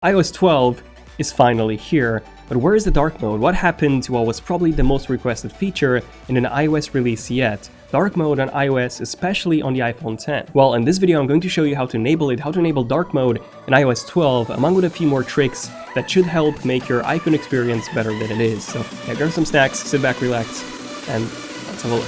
iOS 12 is finally here, but where is the dark mode? What happened to what was probably the most requested feature in an iOS release yet? Dark mode on iOS, especially on the iPhone X. Well, in this video I'm going to show you how to enable it, how to enable dark mode in iOS 12, along with a few more tricks that should help make your iPhone experience better than it is. So yeah, grab some snacks, sit back, relax, and let's have a look.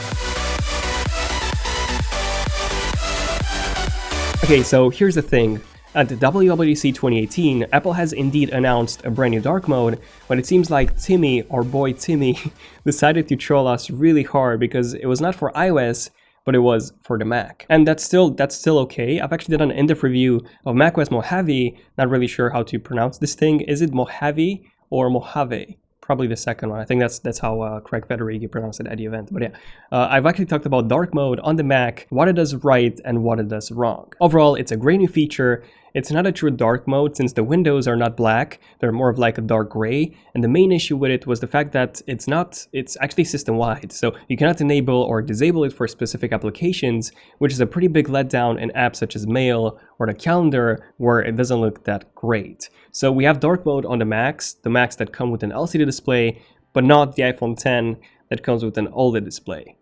Okay, so here's the thing. At the WWDC 2018, Apple has indeed announced a brand new dark mode, but it seems like Timmy, our boy Timmy, decided to troll us really hard because it was not for iOS, but it was for the Mac. And that's still okay. I've actually done an in-depth review of macOS Mojave, not really sure how to pronounce this thing. Is it Mojave or Mojave? Probably the second one. I think that's how Craig Federighi pronounced it at the event. But yeah, I've actually talked about dark mode on the Mac, what it does right and what it does wrong. Overall, it's a great new feature. It's not a true dark mode since the windows are not black, they're more of like a dark gray, and the main issue with it was the fact that it's actually system-wide, so you cannot enable or disable it for specific applications, which is a pretty big letdown in apps such as Mail or the calendar where it doesn't look that great. So we have dark mode on the Macs that come with an LCD display, but not the iPhone X that comes with an OLED display.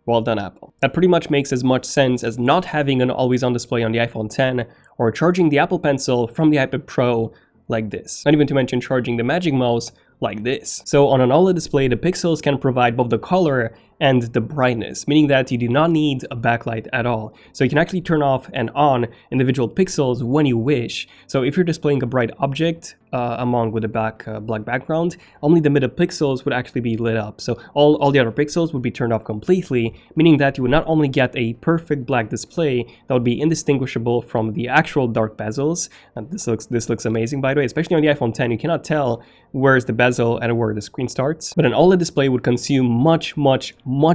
Well done, Apple. That pretty much makes as much sense as not having an always-on display on the iPhone X or charging the Apple Pencil from the iPad Pro like this. Not even to mention charging the Magic Mouse like this. So on an OLED display, the pixels can provide both the color and the brightness, meaning that you do not need a backlight at all. So you can actually turn off and on individual pixels when you wish. So if you're displaying a bright object among with a black background, only the middle pixels would actually be lit up. So all the other pixels would be turned off completely, meaning that you would not only get a perfect black display that would be indistinguishable from the actual dark bezels. And this looks amazing, by the way, especially on the iPhone X. You cannot tell where's the bezel and where the screen starts. But an OLED display would consume much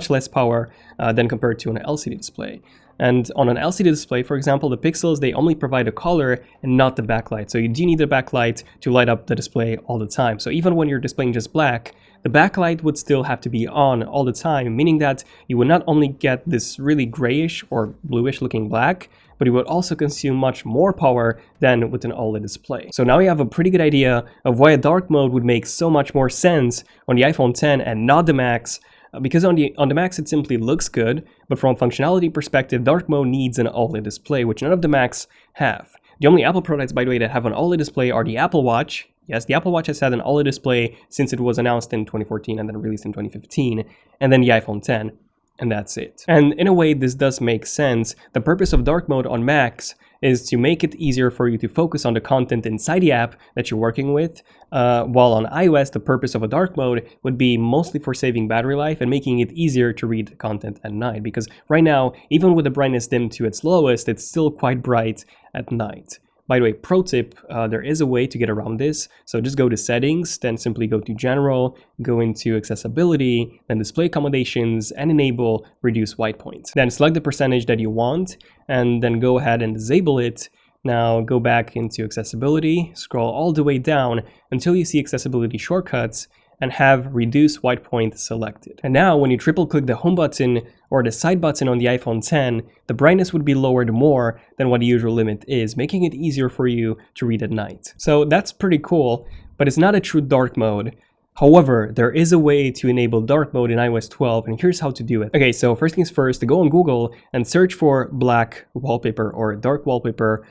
less power than compared to an LCD display. And on an LCD display, for example, the pixels, they only provide a color and not the backlight. So you do need a backlight to light up the display all the time. So even when you're displaying just black, the backlight would still have to be on all the time, meaning that you would not only get this really grayish or bluish looking black, but it would also consume much more power than with an OLED display. So now you have a pretty good idea of why a dark mode would make so much more sense on the iPhone X and not the Macs. Because on the Macs it simply looks good, but from a functionality perspective, dark mode needs an OLED display, which none of the Macs have. The only Apple products, by the way, that have an OLED display are the Apple Watch. Yes, the Apple Watch has had an OLED display since it was announced in 2014 and then released in 2015, and then the iPhone X, and that's it. And in a way, this does make sense. The purpose of dark mode on Macs is to make it easier for you to focus on the content inside the app that you're working with, while on iOS, the purpose of a dark mode would be mostly for saving battery life and making it easier to read content at night, because right now, even with the brightness dimmed to its lowest, it's still quite bright at night. By the way, pro tip, there is a way to get around this. So just go to settings, then simply go to general, go into accessibility, then display accommodations, and enable reduce white point. Then select the percentage that you want, and then go ahead and disable it. Now go back into accessibility, scroll all the way down until you see accessibility shortcuts, and have reduce white point selected. And now when you triple click the home button or the side button on the iPhone X, the brightness would be lowered more than what the usual limit is, making it easier for you to read at night. So that's pretty cool, but it's not a true dark mode. However, there is a way to enable dark mode in iOS 12, and here's how to do it. Okay, so first things first, to go on Google and search for black wallpaper or dark wallpaper.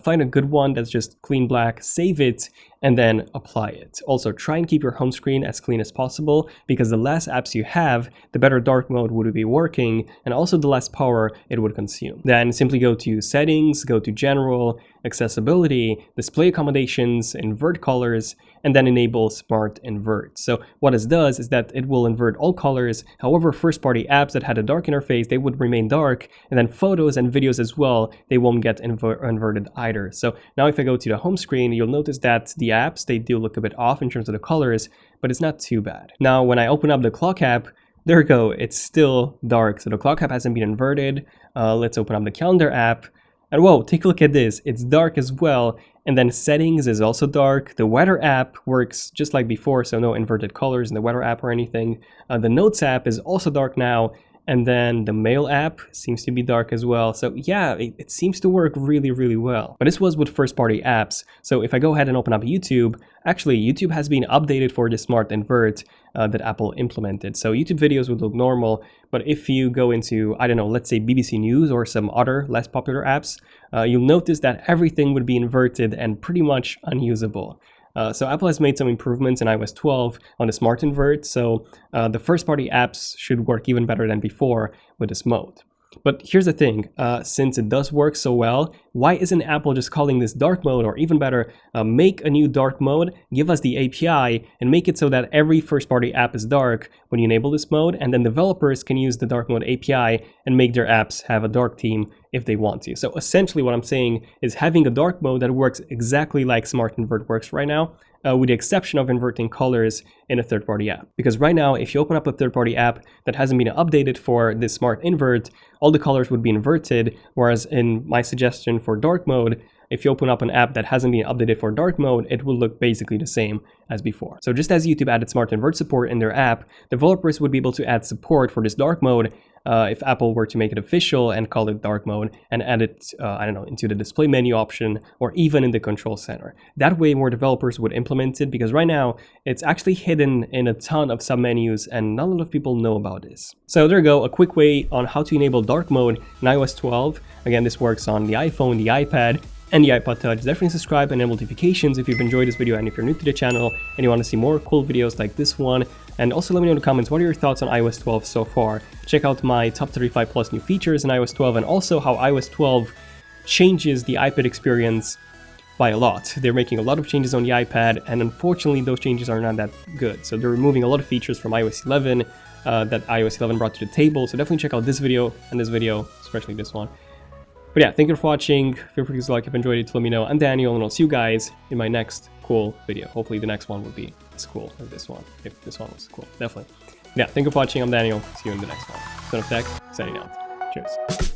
Find a good one that's just clean black, save it, and then apply it. Also, try and keep your home screen as clean as possible, because the less apps you have, the better dark mode would be working, and also the less power it would consume. Then simply go to settings, go to general, accessibility, display accommodations, invert colors, and then enable smart invert. So what this does is that it will invert all colors. However, first-party apps that had a dark interface, they would remain dark, and then photos and videos as well, they won't get inverted either. So now if I go to the home screen, you'll notice that the apps, they do look a bit off in terms of the colors, but it's not too bad. Now when I open up the clock app, there we go, it's still dark. So the clock app hasn't been inverted. Let's open up the calendar app. And whoa, take a look at this. It's dark as well. And then settings is also dark. The weather app works just like before, so no inverted colors in the weather app or anything. The notes app is also dark now. And then the mail app seems to be dark as well. So yeah, it seems to work really, really well. But this was with first-party apps. So if I go ahead and open up YouTube, actually YouTube has been updated for the smart invert that Apple implemented. So YouTube videos would look normal, but if you go into, I don't know, let's say BBC News or some other less popular apps, you'll notice that everything would be inverted and pretty much unusable. So Apple has made some improvements in iOS 12 on the smart invert, so the first-party apps should work even better than before with this mode. But here's the thing, since it does work so well, why isn't Apple just calling this dark mode, or even better, make a new dark mode, give us the API, and make it so that every first-party app is dark when you enable this mode, and then developers can use the dark mode API and make their apps have a dark theme if they want to. So essentially what I'm saying is having a dark mode that works exactly like smart invert works right now, with the exception of inverting colors in a third-party app. Because right now, if you open up a third-party app that hasn't been updated for this smart invert, all the colors would be inverted, whereas in my suggestion for dark mode, if you open up an app that hasn't been updated for dark mode, it will look basically the same as before. So just as YouTube added smart invert support in their app, developers would be able to add support for this dark mode if Apple were to make it official and call it dark mode and add it, I don't know, into the display menu option or even in the control center. That way more developers would implement it, because right now it's actually hidden in a ton of submenus and not a lot of people know about this. So there you go, a quick way on how to enable dark mode in iOS 12. Again, this works on the iPhone, the iPad, and the iPod Touch. Definitely subscribe and enable notifications if you've enjoyed this video, and if you're new to the channel and you want to see more cool videos like this one. And also let me know in the comments, what are your thoughts on iOS 12 so far? Check out my top 35 plus new features in iOS 12, and also how iOS 12 changes the iPad experience by a lot. They're making a lot of changes on the iPad, and unfortunately those changes are not that good. So they're removing a lot of features from iOS 11 that iOS 11 brought to the table. So definitely check out this video and this video, especially this one. But yeah, thank you for watching. Feel free to like if you enjoyed it to let me know. I'm Daniel, and I'll see you guys in my next cool video. Hopefully the next one will be as cool as this one. If this one was cool, definitely. Yeah, thank you for watching. I'm Daniel. See you in the next one. Son of Tech, signing out. Cheers.